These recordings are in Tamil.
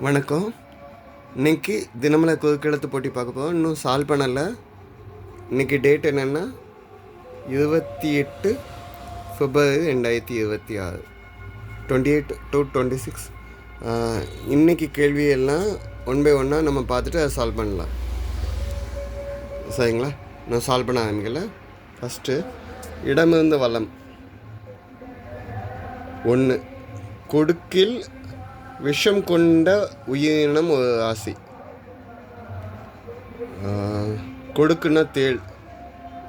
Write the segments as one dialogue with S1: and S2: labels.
S1: வணக்கம். இன்னைக்கு தினமலர் குறுக்கெழுத்து போட்டி பார்க்க போகிறோம். இன்னும் சால்வ் பண்ணலை. இன்றைக்கி டேட் என்னென்னா 28 February 2026, 28 to 26. இன்றைக்கி கேள்வியெல்லாம் ஒன் பை ஒன்னாக நம்ம பார்த்துட்டு அதை சால்வ் பண்ணலாம். சரிங்களா? நான் சால்வ் பண்ண ஆரம்பிக்கல. ஃபஸ்ட்டு இடமிருந்து வளம் 1. கொடுக்கில் விஷம் கொண்ட உயிரினம் ஒரு ராசி. கொடுக்குன்னா தேள்.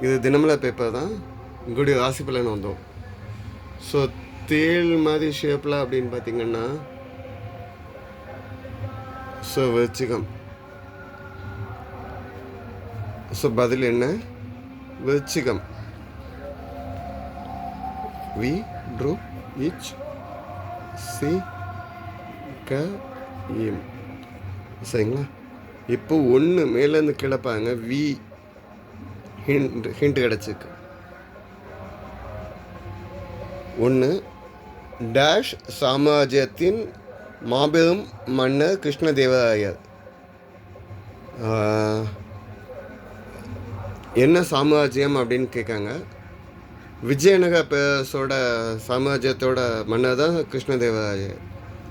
S1: இது தினமலர் பேப்பர் தான். இங்கூடிய ராசி பலன் வந்தோம். ஸோ தேள் மாதிரி ஷேப்பில் அப்படின்னு பார்த்தீங்கன்னா ஸோ விருச்சிகம். ஸோ பதில் என்ன? விருச்சிகம். வி ட்ரூ இச் சி எம். சரிங்களா? இப்போ ஒன்று மேலேருந்து கிளப்பாங்க. வி ஹிண்ட் கிடச்சிருக்கு. 1. டேஷ் சாம்ராஜ்யத்தின் மாபெரும் மன்னர் கிருஷ்ணதேவராயர். என்ன சாம்ராஜ்யம் அப்படின்னு கேட்காங்க. விஜயநகர பேரரசோட சாம்ராஜ்யத்தோட மன்னர் தான் கிருஷ்ணதேவராயர்.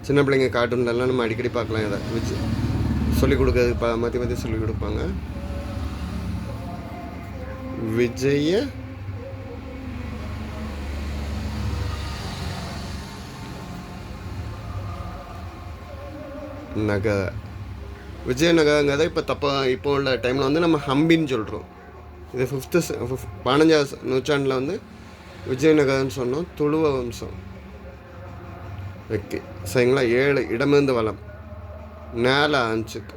S1: சின்ன பிள்ளைங்க கார்ட்டூன்லாம் நம்ம அடிக்கடி பார்க்கலாம். இதை சொல்லிக் கொடுக்கறது மாற்றி மாற்றி சொல்லிக் கொடுப்பாங்க. விஜய நகர. விஜயநகரங்கிறத இப்போ உள்ள டைமில் வந்து நம்ம ஹம்பின்னு சொல்கிறோம். இது 15ஆம் நூற்றாண்டில் வந்து விஜயநகரம்னு சொன்னோம். துளுவ வம்சம். ஓகே, சரிங்களா? 7. இடமிருந்து வளம் 4 ஆஞ்சுக்கு.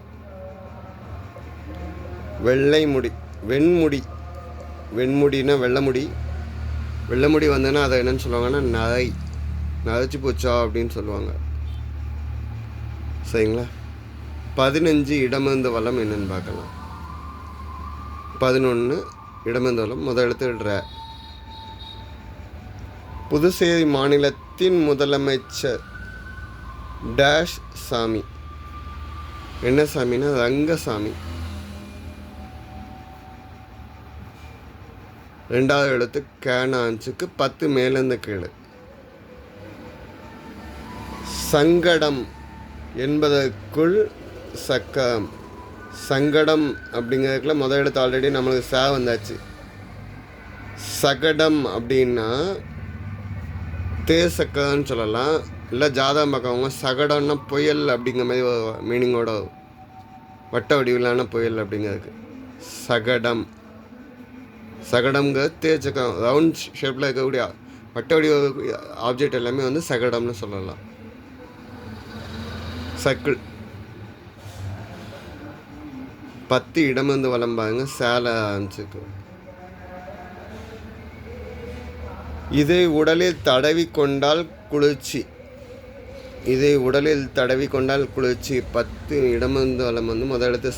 S1: வெள்ளை முடி வெண்முடி. வெண்முடினா வெள்ளைமுடி. வெள்ளைமுடி வந்ததுன்னா அதை என்னன்னு சொல்லுவாங்கன்னா நரைச்சி போச்சா அப்படின்னு சொல்லுவாங்க. சரிங்களா? 15. இடமிருந்து வளம் என்னன்னு பார்க்கலாம். 11. இடமிருந்து வளம் முதல் எழுத்து ர. புதுச்சேரி மாநிலத்தின் முதலமைச்சர் டேஷ் சாமி. என்ன சாமின்னா ரங்கசாமி. 2வது எழுத்து கேனாஞ்சுக்கு 10 மேலேருந்து கீழே. சங்கடம் என்பதற்குள் சக்கம். சங்கடம் அப்படிங்கிறதுக்குள்ள முதல் எழுத்து ஆல்ரெடி நம்மளுக்கு சே வந்தாச்சு. சகடம் அப்படின்னா தேசக்கன்னு சொல்லலாம். இல்லை ஜாதகம் பார்க்கவங்க சகடம்னா புயல் அப்படிங்கிற மாதிரி மீனிங்கோட வட்ட வடிவிலான புயல் அப்படிங்கிறதுக்கு சகடம். சகடம்ங்கிறது தேச்சக்கம். ரவுண்ட் ஷேப்பில் இருக்கக்கூடிய வட்ட வடிவ ஆப்ஜெக்ட் எல்லாமே வந்து சகடம்னு சொல்லலாம். சர்க்கிள். 10. இடமிருந்து வலம் பாருங்க. சேலை ஆரம்பிச்சுக்கு. இதை உடலில் தடவி கொண்டால் குளிர்ச்சி. இதை உடலில் தடவி கொண்டால் குளிர்ச்சி. 10. இடமிருந்து வலம் வந்து முதல் எழுத்து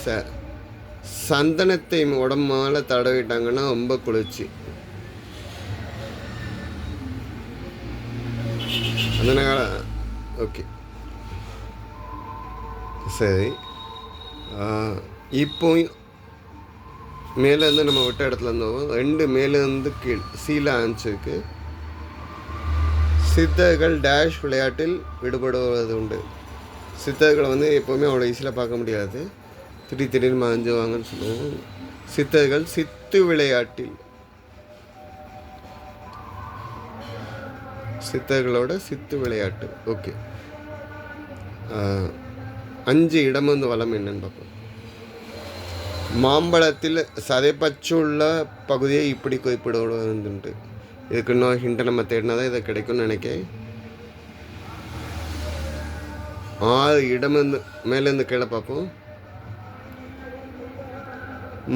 S1: சந்தனத்தை உடம்பால் தடவிட்டாங்கன்னா ரொம்ப குளிர்ச்சி. அதனால ஓகே, சரி. இப்போ மேலேருந்து நம்ம விட்ட இடத்துல இருந்தோம். 2 மேலேருந்து கீழ் சீல ஆன்சருக்கு. சித்தர்கள் டேஷ் விளையாட்டில் ஈடுபடுவது உண்டு. சித்தர்களை வந்து எப்போவுமே அவ்வளோ ஈஸியில் பார்க்க முடியாது. திடீர்னு மறைஞ்சுவாங்கன்னு சொல்லுவோம். சித்தர்கள் சித்து விளையாட்டில். சித்தர்களோட சித்து விளையாட்டு. ஓகே. 5. இடமிருந்து வளம் என்னன்னு பார்ப்போம். மாம்பழத்தில் சதைப்பற்றுள்ள பகுதியை இப்படி குறிப்பிடுவது. இதுக்கு இன்னும் ஹிண்ட்டை நம்ம தேடினா தான் இதை கிடைக்கும்னு நினைக்கிறேன். 6. இடமிருந்து மேலேருந்து கீழே பார்ப்போம்.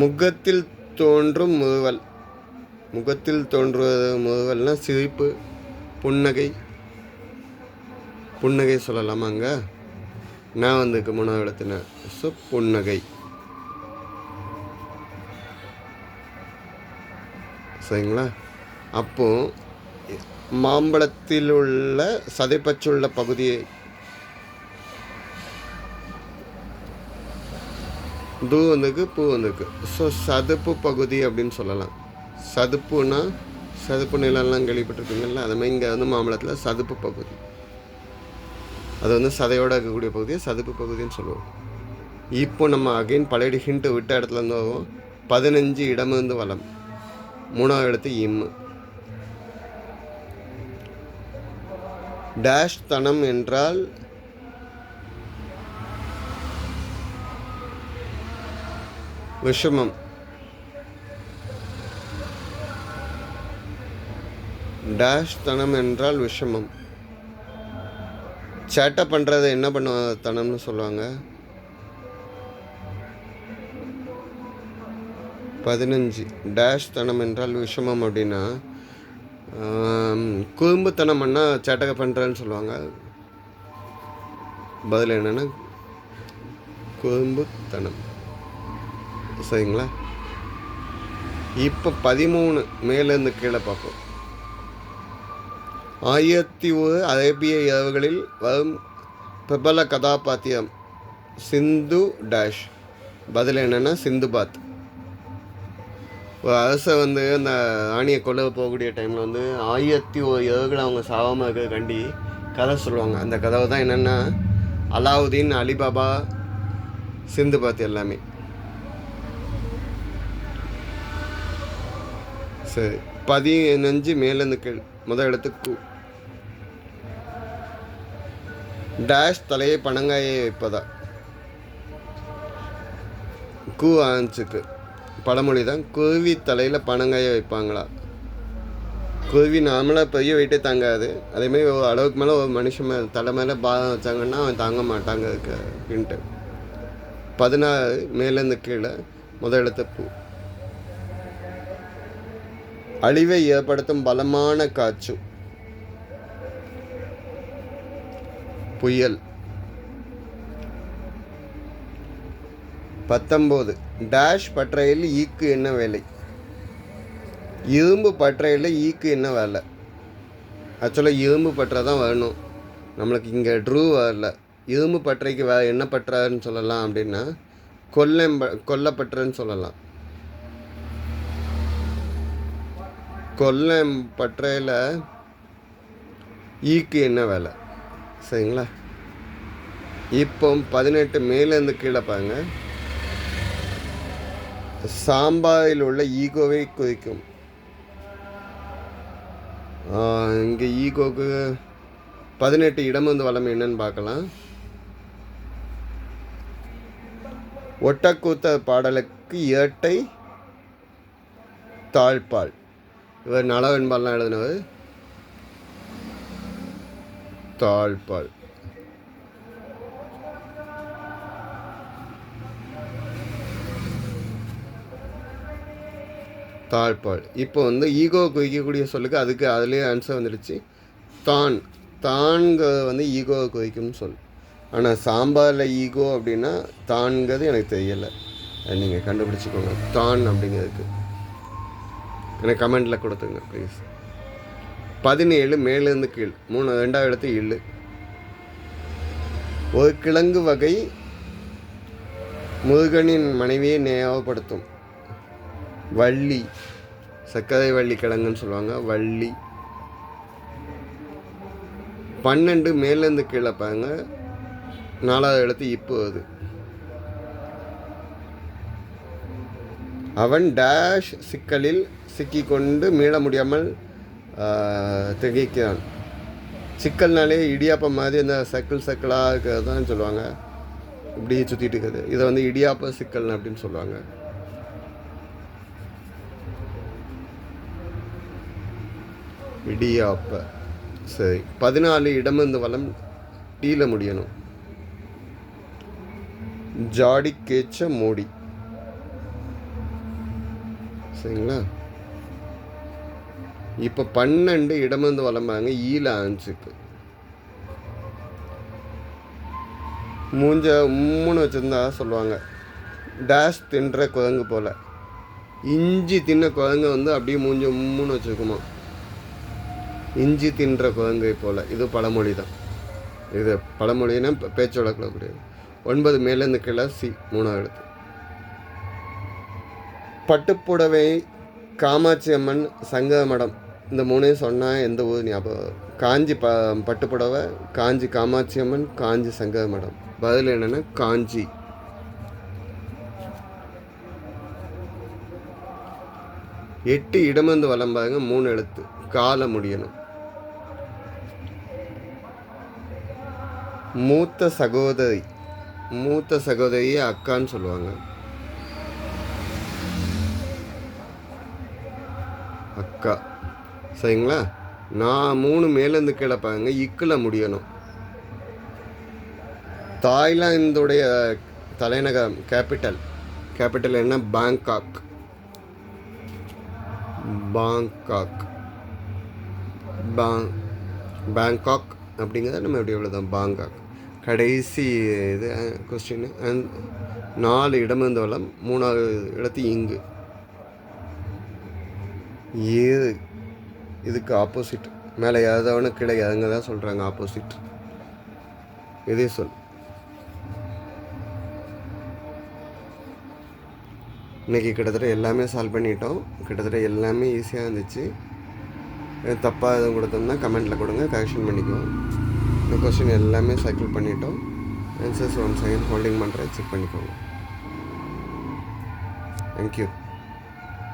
S1: முகத்தில் தோன்றும் முறுவல். முகத்தில் தோன்றுவது முறுவல்னா சிரிப்பு, புன்னகை. புன்னகை சொல்லலாமாங்க? நான் வந்துருக்கு 3வது எழுத்துன. ஸோ புன்னகை. சரிங்களா? அப்போது மாம்பழத்தில் உள்ள சதைப்பற்றுள்ள பகுதியை தூ வந்துருக்கு, பூ வந்துருக்கு. ஸோ சதுப்பு பகுதி அப்படின்னு சொல்லலாம். சதுப்புனா சதுப்பு நிலம்லாம் கேள்விப்பட்டிருப்பீங்கள்ல, அது மாதிரி இங்கே வந்து மாம்பழத்தில் சதுப்பு பகுதி, அது வந்து சதையோடு இருக்கக்கூடிய பகுதியை சதுப்பு பகுதின்னு சொல்லுவோம். இப்போ நம்ம அகைன் பழைய ஹிண்ட்டு விட்ட இடத்துலேருந்து வரும். 15 இடமிருந்து வளம், 3வது இடத்து இம்மு. டேஷ் தனம் என்றால் விஷமம். டேஷ் தனம் என்றால் விஷமம். சேட்டை பண்ணுறது என்ன பண்ணுவாங்க தனம்னு சொல்லுவாங்க. 15 டேஷ் தனம் என்றால் விஷமம் அப்படின்னா குறும்புத்தனம் பண்ணால் சேட்டை பண்ணுறேன்னு சொல்லுவாங்க. பதில் என்னென்னா குறும்புத்தனம். சரிங்களா? இப்போ 13 மேலேருந்து கீழே பார்ப்போம். 1001 அரேபிய இரவுகளில் வரும் பிரபல கதாபாத்திரம் சிந்து டேஷ். பதில் என்னென்னா சிந்துபாத். ஒரு அரசை வந்து அந்த ராணியை கொல்ல போகக்கூடிய டைமில் வந்து 1001 இரவுகள் அவங்க சாவாமல் இருக்கிற கண்டி கதை சொல்லுவாங்க. அந்த கதவை தான் என்னென்னா அலாவுதீன், அலிபாபா, சிந்துபாத் எல்லாமே. சரி, 15 மேலேருந்து கீழ். முதல் இடத்துக்கு டேஷ் தலையை பனங்காயை வைப்பதா. கூ ஆன்ஸுக்கு பழமொழி தான். குருவி தலையில் பனங்காயை வைப்பாங்களா. குருவி நார்மலாக பெரிய வெயிட்டே தாங்காது. அதேமாதிரி ஒரு அளவுக்கு மேலே ஒரு மனுஷன் தலை மேலே பாதம் வச்சாங்கன்னா அவன் தாங்க மாட்டாங்க அப்படின்ட்டு. 16 மேலேருந்து கீழே. முதல் இடத்த பூ. அழிவை ஏற்படுத்தும் பலமான காற்று புயல். 19 டேஷ் பட்டறையில் ஈக்கு என்ன வேலை. இரும்பு பட்டறையில் ஈக்கு என்ன வேலை. ஆக்சுவலாக இரும்பு பட்டறை தான் வரணும், நம்மளுக்கு இங்கே ட்ரூ வரல. இரும்பு பட்டறைக்கு என்ன பட்டறைன்னு சொல்லலாம் அப்படின்னா கொல்லப்பட்டறைன்னு சொல்லலாம். பட்டறையில் ஈக்கு என்ன வேலை. சரிங்களா? இப்போ 18 மேலேருந்து கீழே பாருங்க. சாம்பாரில் உள்ள ஈகோவை குறிக்கும். இங்கே ஈகோக்கு 18 இடம் வந்து வளம் என்னன்னு பார்க்கலாம். ஒட்டக்கூத்த பாடலுக்கு இரட்டை தாழ்பால். இவர் நலவெண்பால்லாம் எழுதினவர். தாழ்பால். தாழ்பால். இப்போ வந்து ஈகோ குறிக்கக்கூடிய சொல்லுக்கு அதுக்கு அதுலேயே ஆன்சர் வந்துடுச்சு. தான்க வந்து ஈகோவை குறிக்கும்னு சொல். ஆனால் சாம்பாரில் ஈகோ அப்படின்னா தான்கிறது எனக்கு தெரியலை. அது நீங்கள் கண்டுபிடிச்சிக்கோங்க. தான் அப்படிங்கிறதுக்கு எனக்கு கமெண்டில் கொடுத்துங்க ப்ளீஸ். 17 மேலேருந்து கீழ். 2வது இடத்து இல்லு. ஒரு கிழங்கு வகை முருகனின் மனைவியை ஞாபகப்படுத்தும். வள்ளி. சர்க்கரை வள்ளி கிழங்குன்னு சொல்லுவாங்க. வள்ளி. 12 மேலேருந்து கீழே பாருங்க. 4வது இடத்து இப்போ. அது அவன் டேஷ் சிக்கலில் சிக்கிக்கொண்டு மீள முடியாமல் திகைக்கிறான். சிக்கல்னாலே இடியாப்பம் மாதிரி அந்த சர்க்கிளாக இருக்கிறது தான் சொல்லுவாங்க. இப்படி சுற்றிட்டு இருக்குது. இதை வந்து இடியாப்ப சிக்கல் அப்படின்னு சொல்லுவாங்க. இடியாப்ப. சரி, 14 இடமிருந்து வளம் டீல முடியணும். ஜாடி கேச்ச மோடி. சரிங்களா? இப்போ 12 இடமிருந்து வளம்பாங்க ஈல ஆன்ஸுக்கு. மூஞ்ச 3 வச்சுருந்தா சொல்லுவாங்க டேஷ் தின்ற குரங்கு போல். இஞ்சி தின்ன குரங்கு வந்து அப்படியே மூஞ்ச 3 வச்சுருக்குமா. இஞ்சி தின்ற குரங்கை போல். இது பழமொழி தான். இது பழமொழின்னா பேச்சு வழக்கில் கூடியது. 9 மேலேருந்து கீழே சி. 3வது இடத்து. பட்டுப்புடவை, காமாட்சி அம்மன், சங்க மடம். இந்த மூணையும் சொன்னால் எந்த ஊர் ஞாபகம்? காஞ்சி பட்டுப்புடவை, காஞ்சி காமாட்சி அம்மன், காஞ்சி சங்க மடம். பதில் என்னென்னா காஞ்சி. எட்டு இடமந்து வலம் பாருங்க, 3 எழுத்து. கால முடியணும். மூத்த சகோதரியை அக்கான்னு சொல்லுவாங்க. அக்கா. சரிங்களா? நான் 3 மேலேருந்து கீழே பாருங்க, இக்கில் முடியணும். தாய்லாந்துடைய தலைநகரம் கேபிட்டல் என்ன? பேங்காக். பேங்காக் அப்படிங்கிறத நம்ம எப்படி எவ்வளோதான் பாங்காக். கடைசி இது கொஸ்டின். 4 இடமிருந்து வளம், 3வது இடத்து இங்கு. ஏது இதுக்கு ஆப்போசிட். மேலே யாதவனு கீழே எதங்க தான் சொல்கிறாங்க ஆப்போசிட். இதே சொல். இன்றைக்கி கிட்டத்தட்ட எல்லாமே சால்வ் பண்ணிட்டோம். கிட்டத்தட்ட எல்லாமே ஈஸியாக இருந்துச்சு. தப்பாக எதுவும் கொடுத்தோம்னா கமெண்ட்டில் கொடுங்க, கரெக்ஷன் பண்ணிக்குவோம். இந்த கொஸ்டின் எல்லாமே சர்க்கிள் பண்ணிட்டோம். ஆன்சர்ஸ் 1 செகண்ட் ஹோல்டிங் பண்ணுறேன், செக் பண்ணிக்கோங்க. தேங்க்யூ.